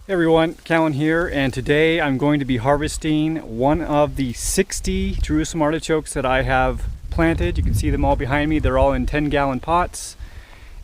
Hey everyone, Cahlen here, and today I'm going to be harvesting one of the 60 Jerusalem artichokes that I have planted. You can see them all behind me. They're all in 10-gallon pots,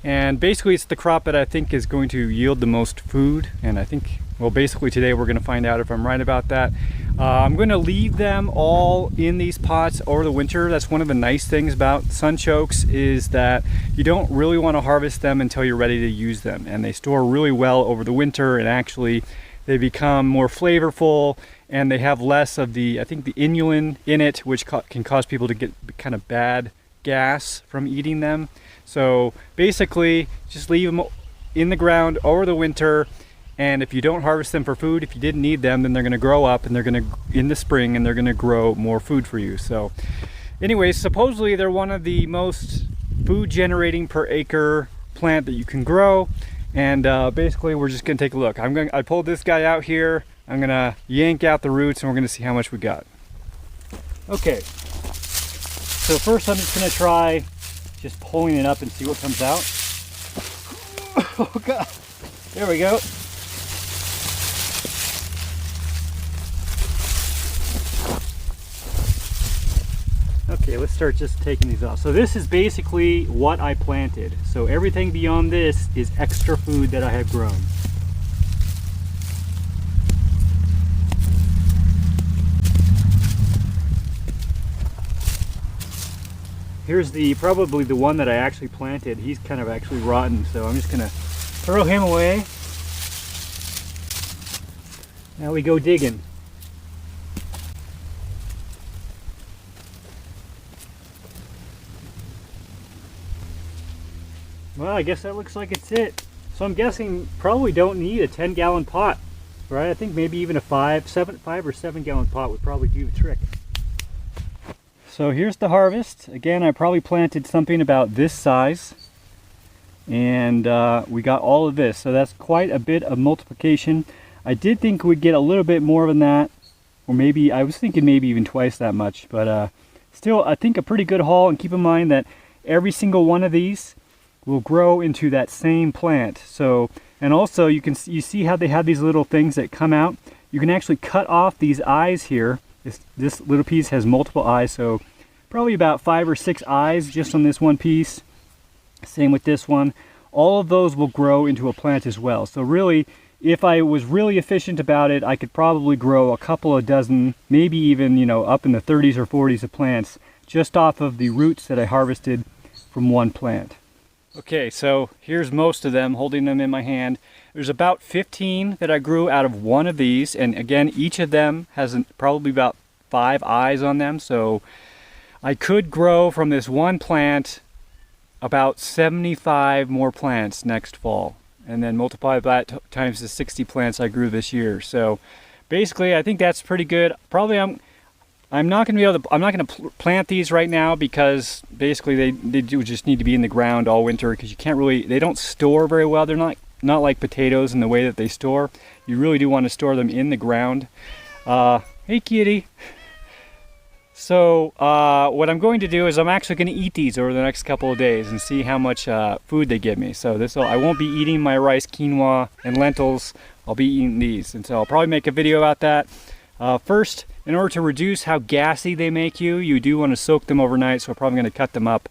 and basically it's the crop that I think is going to yield the most food. And I think, well, basically today we're going to find out if I'm right about that. I'm going to leave them all in these pots over the winter. That's one of the nice things about sunchokes, is that you don't really want to harvest them until you're ready to use them, and they store really well over the winter, and actually they become more flavorful, and they have less of the, I think, the inulin in it, which can cause people to get kind of bad gas from eating them. So basically just leave them in the ground over the winter. And if you don't harvest them for food, if you didn't need them, then they're going to grow up, and they're going to, in the spring, and they're going to grow more food for you. So anyways, supposedly they're one of the most food generating per acre plant that you can grow. And basically we're just going to take a look. I pulled this guy out here. I'm going to yank out the roots, and we're going to see how much we got. Okay, so first I'm just going to try just pulling it up and see what comes out. Oh God, there we go. Okay, let's start just taking these off. So this is basically what I planted. So everything beyond this is extra food that I have grown. Here's probably the one that I actually planted. He's kind of actually rotten, so I'm just gonna throw him away. Now we go digging. Well, I guess that looks like it's it. So I'm guessing probably don't need a 10-gallon pot, right? I think maybe even a 5 or 7-gallon pot would probably do the trick. So here's the harvest. Again, I probably planted something about this size, and we got all of this. So that's quite a bit of multiplication. I did think we'd get a little bit more than that, or maybe I was thinking maybe even twice that much. But still, I think a pretty good haul. And keep in mind that every single one of these will grow into that same plant. So, and also you see how they have these little things that come out. You can actually cut off these eyes here. This little piece has multiple eyes, so probably about 5 or 6 eyes just on this one piece. Same with this one. All of those will grow into a plant as well. So really, if I was really efficient about it, I could probably grow a couple of dozen, maybe even, you know, up in the 30s or 40s of plants just off of the roots that I harvested from one plant. Okay, so here's most of them, holding them in my hand. There's about 15 that I grew out of one of these, and again, each of them has probably about 5 eyes on them, so I could grow from this one plant about 75 more plants next fall, and then multiply that times the 60 plants I grew this year. So basically, I think that's pretty good. Probably I'm not going to plant these right now, because basically they do just need to be in the ground all winter, because you can't really, they don't store very well. They're not like potatoes in the way that they store. You really do want to store them in the ground. Hey kitty. So what I'm going to do is I'm actually going to eat these over the next couple of days and see how much food they give me. So I won't be eating my rice, quinoa, and lentils. I'll be eating these, and so I'll probably make a video about that. First, in order to reduce how gassy they make you do want to soak them overnight, so I'm probably going to cut them up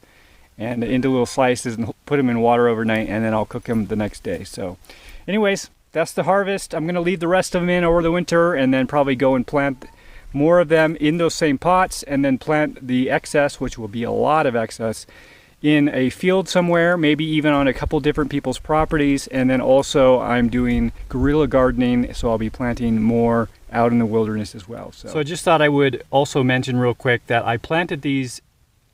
and into little slices and put them in water overnight, and then I'll cook them the next day. So anyways, that's the harvest. I'm going to leave the rest of them in over the winter, and then probably go and plant more of them in those same pots, and then plant the excess, which will be a lot of excess, in a field somewhere, maybe even on a couple different people's properties. And then also I'm doing guerrilla gardening, so I'll be planting more out in the wilderness as well. So I just thought I would also mention real quick that I planted these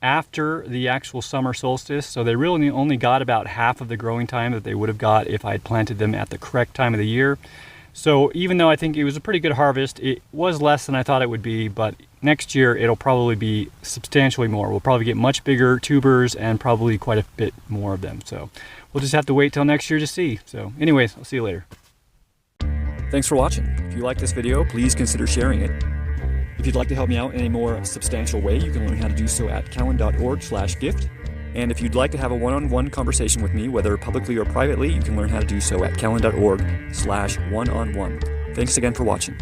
after the actual summer solstice, so they really only got about half of the growing time that they would have got if I had planted them at the correct time of the year. So even though I think it was a pretty good harvest, it was less than I thought it would be, but next year it'll probably be substantially more. We'll probably get much bigger tubers and probably quite a bit more of them. So we'll just have to wait till next year to see. So anyways, I'll see you later. Thanks for watching. If you like this video, please consider sharing it. If you'd like to help me out in a more substantial way, you can learn how to do so at cahlen.org/gift. And if you'd like to have a one-on-one conversation with me, whether publicly or privately, you can learn how to do so at cahlen.org/one-on-one. Thanks again for watching.